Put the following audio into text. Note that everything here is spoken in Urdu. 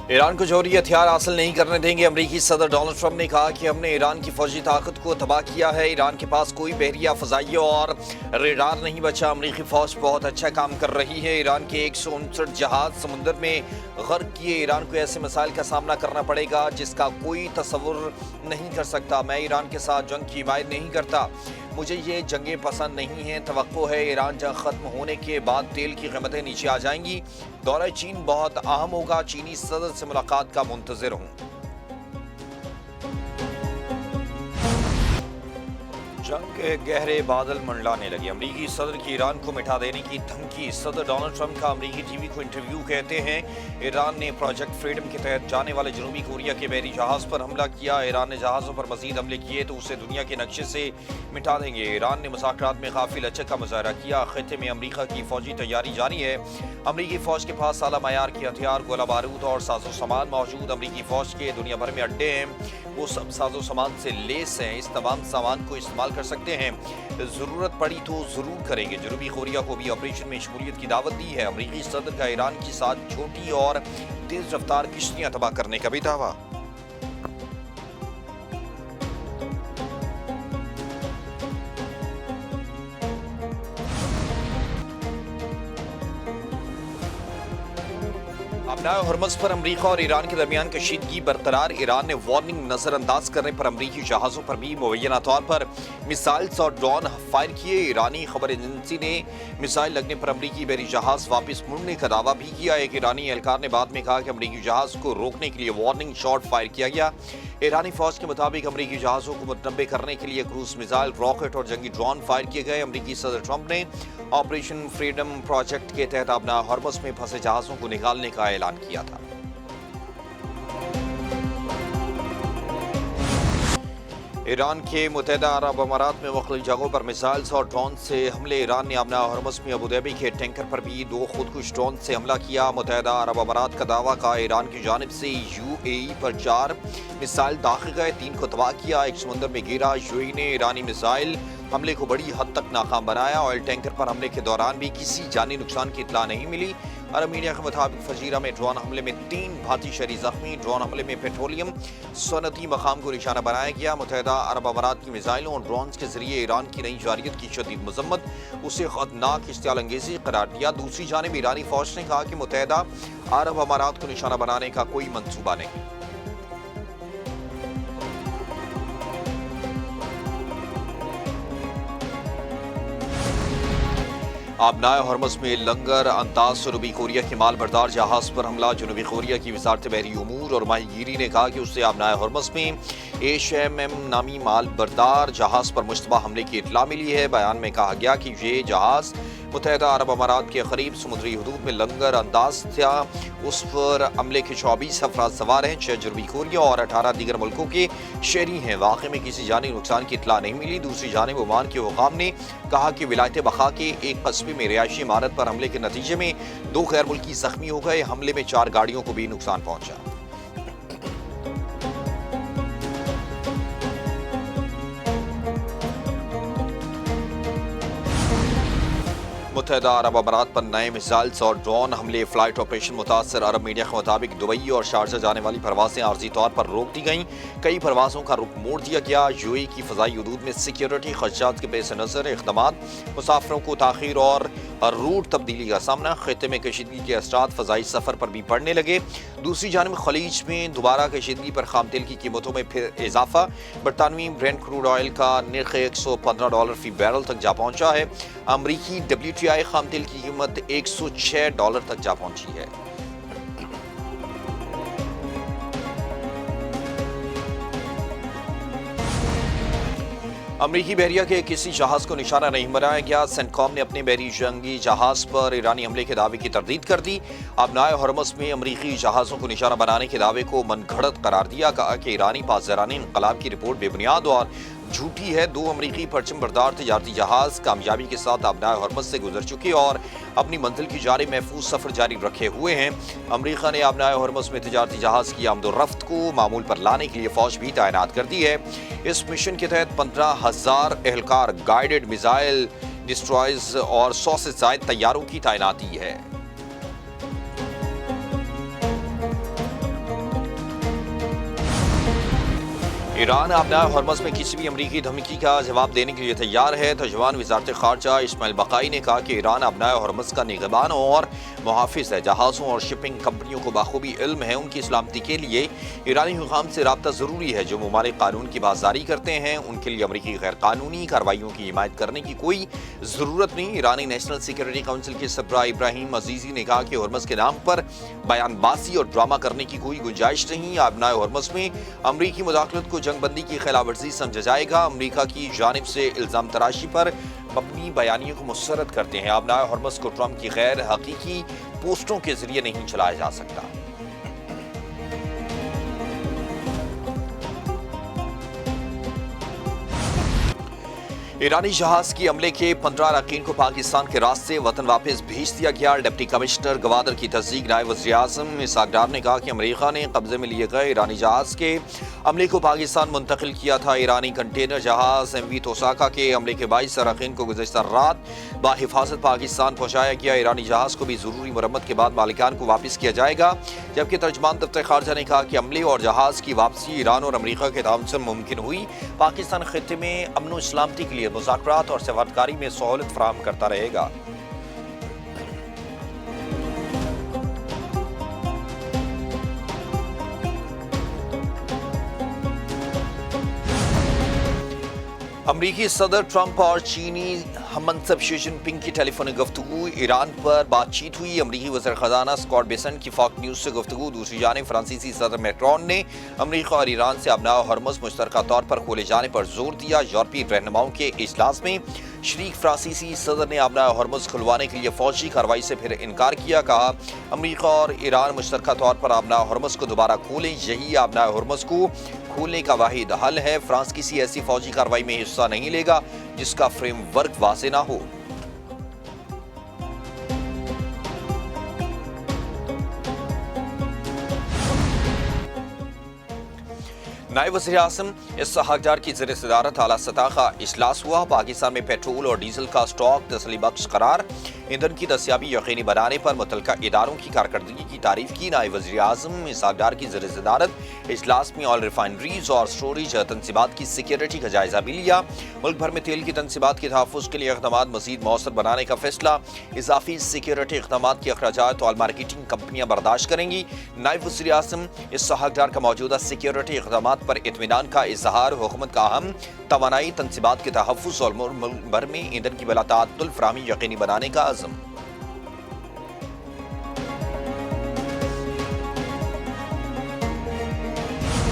ایران کو جوہری ہتھیار حاصل نہیں کرنے دیں گے۔ امریکی صدر ڈونلڈ ٹرمپ نے کہا کہ ہم نے ایران کی فوجی طاقت کو تباہ کیا ہے۔ ایران کے پاس کوئی بحریہ، فضائیہ اور ریڈار نہیں بچا۔ امریکی فوج بہت اچھا کام کر رہی ہے۔ ایران کے 159 جہاز سمندر میں غرق کیے۔ ایران کو ایسے مسائل کا سامنا کرنا پڑے گا جس کا کوئی تصور نہیں کر سکتا۔ میں ایران کے ساتھ جنگ کی حمایت نہیں کرتا۔ مجھے یہ جنگیں پسند نہیں ہیں۔ توقع ہے ایران جنگ ختم ہونے کے بعد تیل کی قیمتیں نیچے آ جائیں گی۔ دورہ چین بہت اہم ہوگا۔ چینی صدر سے ملاقات کا منتظر ہوں۔ جنگ کے گہرے بادل منڈلانے لگے۔ امریکی صدر کی ایران کو مٹا دینے کی دھمکی۔ صدر ڈونلڈ ٹرمپ کا امریکی ٹی وی کو انٹرویو کہتے ہیں ایران نے پروجیکٹ فریڈم کے تحت جانے والے جنوبی کوریا کے بحری جہاز پر حملہ کیا۔ ایران نے جہازوں پر مزید حملے کیے تو اسے دنیا کے نقشے سے مٹا دیں گے۔ ایران نے مذاکرات میں کافی لچک کا مظاہرہ کیا۔ خطے میں امریکہ کی فوجی تیاری جاری ہے۔ امریکی فوج کے پاس اعلیٰ معیار کے ہتھیار، گولہ بارود اور ساز و سامان موجود۔ امریکی فوج کے دنیا بھر میں اڈے ہیں، وہ سب ساز و سامان سے لیس ہیں۔ اس تمام سامان کو استعمال کر سکتے ہیں۔ ضرورت پڑی تو ضرور کریں گے۔ جنوبی کوریا کو بھی آپریشن میں شمولیت کی دعوت دی ہے۔ امریکی صدر کا ایران کے ساتھ چھوٹی اور تیز رفتار کشتیاں تباہ کرنے کا بھی دعویٰ۔ ابنائے ہرمز پر امریکہ اور ایران کے درمیان کشیدگی برقرار۔ ایران نے وارننگ نظر انداز کرنے پر امریکی جہازوں پر بھی مبینہ طور پر میزائلز اور ڈرون فائر کیے۔ ایرانی خبر ایجنسی نے میزائل لگنے پر امریکی بحری جہاز واپس مڑنے کا دعویٰ بھی کیا۔ ایک ایرانی اہلکار نے بعد میں کہا کہ امریکی جہاز کو روکنے کے لیے وارننگ شاٹ فائر کیا گیا۔ ایرانی فوج کے مطابق امریکی جہازوں کو متنبع کرنے کے لیے کروز میزائل، راکٹ اور جنگی ڈرون فائر کیے گئے۔ امریکی صدر ٹرمپ نے آپریشن فریڈم پروجیکٹ کے تحت ابنائے ہرمز میں پھنسے جہازوں کو نکالنے کا اعلان کیا تھا۔ ایران کے متحدہ عرب امارات میں مختلف جگہوں پر میزائلز اور ڈرون سے حملے۔ ایران نے ابنائے ہرمز میں ابوظہبی کے ٹینکر پر بھی 2 خودکش ڈرون سے حملہ کیا۔ متحدہ عرب امارات کا دعویٰ کا ایران کی جانب سے UAE پر 4 میزائل داخل گئے، 3 کو تباہ کیا، ایک سمندر میں گرا۔ UAE نے ایرانی میزائل حملے کو بڑی حد تک ناکام بنایا۔ آئل ٹینکر پر حملے کے دوران بھی کسی جانی نقصان کی اطلاع نہیں ملی۔ عرب میڈیا کے مطابق فجیرہ میں ڈرون حملے میں 3 بھارتی شہری زخمی۔ ڈرون حملے میں پیٹرولیم صنعتی مقام کو نشانہ بنایا گیا۔ متحدہ عرب امارات کی میزائلوں اور ڈرونز کے ذریعے ایران کی نئی جارحیت کی شدید مذمت، اسے خطرناک اشتعال انگیزی قرار دیا۔ دوسری جانب ایرانی فوج نے کہا کہ متحدہ عرب امارات کو نشانہ بنانے کا کوئی منصوبہ نہیں۔ ابنائے ہرمز میں لنگر انداز جنوبی کوریا کے مال بردار جہاز پر حملہ۔ جنوبی کوریا کی وزارت بحری امور اور ماہی گیری نے کہا کہ اسے ابنائے ہرمز میں HMM نامی مال بردار جہاز پر مشتبہ حملے کی اطلاع ملی ہے۔ بیان میں کہا گیا کہ یہ جہاز متحدہ عرب امارات کے قریب سمندری حدود میں لنگر انداز تھا۔ اس پر عملے کے 24 افراد سوار ہیں، 6 جنوبی کوریا اور 18 دیگر ملکوں کے شہری ہیں۔ واقعے میں کسی جانی نقصان کی اطلاع نہیں ملی۔ دوسری جانب عمان کے حکام نے کہا کہ ولایت بخا کے ایک قصبے میں رہائشی عمارت پر حملے کے نتیجے میں 2 غیر ملکی زخمی ہو گئے۔ حملے میں 4 گاڑیوں کو بھی نقصان پہنچا۔ متحدہ عرب امارات پر نئے میزائلز اور ڈرون حملے۔ فلائٹ آپریشن متاثر۔ عرب میڈیا کے مطابق دبئی اور شارجہ جانے والی پروازیں عارضی طور پر روک دی گئیں، کئی پروازوں کا رخ موڑ دیا گیا۔ UAE کی فضائی حدود میں سیکیورٹی خدشات کے پیش نظر اقدامات، مسافروں کو تاخیر اور روٹ تبدیلی کا سامنا۔ خطے میں کشیدگی کے اثرات فضائی سفر پر بھی پڑنے لگے۔ دوسری جانب خلیج میں دوبارہ کشیدگی پر خام تیل کی قیمتوں میں پھر اضافہ۔ برطانوی برینٹ کروڈ آئل کا نرخ $115 فی بیرل تک جا پہنچا ہے۔ امریکی WTI خام تیل کی قیمت $106 تک جا پہنچی ہے۔ امریکی بحریہ کے کسی جہاز کو نشانہ نہیں بنایا گیا۔ سینٹکام نے اپنے بحری جنگی جہاز پر ایرانی حملے کے دعوے کی تردید کر دی۔ ابنائے ہرمز میں امریکی جہازوں کو نشانہ بنانے کے دعوے کو من گھڑت قرار دیا۔ کہا کہ ایرانی پاسداران انقلاب کی رپورٹ بے بنیاد اور جھوٹی ہے۔ 2 امریکی پرچم بردار تجارتی جہاز کامیابی کے ساتھ ابنائے ہرمز سے گزر چکے اور اپنی منزل کی جانب محفوظ سفر جاری رکھے ہوئے ہیں۔ امریکہ نے ابنائے ہرمز میں تجارتی جہاز کی آمد و رفت کو معمول پر لانے کے لیے فوج بھی تعینات کر دی ہے۔ اس مشن کے تحت 15,000 اہلکار، گائیڈڈ میزائل ڈسٹرائرز اور 100 سے زائد طیاروں کی تعیناتی ہے۔ ایران آبنائے ہرمز میں کسی بھی امریکی دھمکی کا جواب دینے کے لیے تیار ہے۔ ترجمان وزارت خارجہ اسماعیل بقائی نے کہا کہ ایران آبنائے ہرمز کا نگہبان اور محافظ ہے۔ جہازوں اور شپنگ کمپنیوں کو بخوبی علم ہے ان کی سلامتی کے لیے ایرانی حکام سے رابطہ ضروری ہے۔ جو ممالک قانون کی بازداری کرتے ہیں ان کے لیے امریکی غیر قانونی کارروائیوں کی حمایت کرنے کی کوئی ضرورت نہیں۔ ایرانی نیشنل سیکیورٹی کونسل کے سربراہ ابراہیم عزیزی نے کہا کہ ہرمز کے نام پر بیان بازی اور ڈرامہ کرنے کی کوئی گنجائش نہیں۔ آبنائے ہرمز میں امریکی مداخلت کو جنگ بندی کی خلاف ورزی سمجھا جائے گا۔ امریکہ کی جانب سے الزام تراشی پر مبنی بیانیوں کو مسترد کرتے ہیں۔ آبنائے ہرمز کو ٹرمپ کی غیر حقیقی پوسٹوں کے ذریعے نہیں چلایا جا سکتا۔ ایرانی جہاز کی حملے کے 15 اراکین کو پاکستان کے راستے وطن واپس بھیج دیا گیا۔ ڈپٹی کمشنر گوادر کی تصدیق نائب وزیر اعظم اسحاق ڈار نے کہا کہ امریکہ نے قبضے میں لیے گئے ایرانی جہاز کے عملے کو پاکستان منتقل کیا تھا۔ ایرانی کنٹینر جہاز ایم وی توساکا کے حملے کے 22 اراکین کو گزشتہ رات بحفاظت پاکستان پہنچایا گیا۔ ایرانی جہاز کو بھی ضروری مرمت کے بعد مالکان کو واپس کیا جائے گا، جبکہ ترجمان دفتر خارجہ نے کہا کہ عملے اور جہاز کی واپسی ایران اور امریکہ کے تعاون سے ممکن ہوئی۔ پاکستان خطے میں امن و سلامتی کے لیے مذاکرات اور سفارتکاری میں سہولت فراہم کرتا رہے گا۔ امریکی صدر ٹرمپ اور چینی ہم منصب شی جن پنگ کی ٹیلی فونک گفتگو۔ ایران پر بات چیت ہوئی۔ امریکی وزیر خزانہ اسکاٹ بیسنٹ کی فاکس نیوز سے گفتگو۔ دوسری جانب فرانسیسی صدر میکرون نے امریکہ اور ایران سے آبنائے ہرمز مشترکہ طور پر کھولے جانے پر زور دیا۔ یورپی رہنماؤں کے اجلاس میں شریک فرانسیسی صدر نے آبنائے ہرمز کھلوانے کے لیے فوجی کارروائی سے پھر انکار کیا۔ کہا امریکہ اور ایران مشترکہ طور پر آبنائے ہرمز کو دوبارہ کھولیں، یہی آبنائے ہرمز کو کھولنے کا واحد حل ہے۔ فرانس کسی ایسی فوجی کارروائی میں حصہ نہیں لے گا جس کا فریم ورک واضح نہ ہو۔ نائب وزیر اعظم اسحاق ڈار کی زیر صدارت اعلیٰ سطح کا اجلاس ہوا۔ پاکستان میں پیٹرول اور ڈیزل کا اسٹاک تسلی بخش قرار، ایندھن کی دستیابی یقینی بنانے پر متعلقہ اداروں کی کارکردگی کی تعریف کی۔ نائب وزیر اعظم اسحاق ڈار کی زیر صدارت اجلاس میں آئل ریفائنریز اور اسٹوریج تنصیبات کی سیکیورٹی کا جائزہ بھی لیا۔ ملک بھر میں تیل کی تنصیبات کے تحفظ کے لیے اقدامات مزید مؤثر بنانے کا فیصلہ۔ اضافی سیکیورٹی اقدامات کے اخراجات آئل مارکیٹنگ کمپنیاں برداشت کریں گی۔ نائب وزیر اعظم اسحاق ڈار کا موجودہ سیکیورٹی اقدامات پر اطمینان کا اظہار۔ حکومت کا اہم توانائی تنصیبات کے تحفظ اور ملک بھر میں ایندھن کی بلا تعطل فراہمی یقینی بنانے کا عزم۔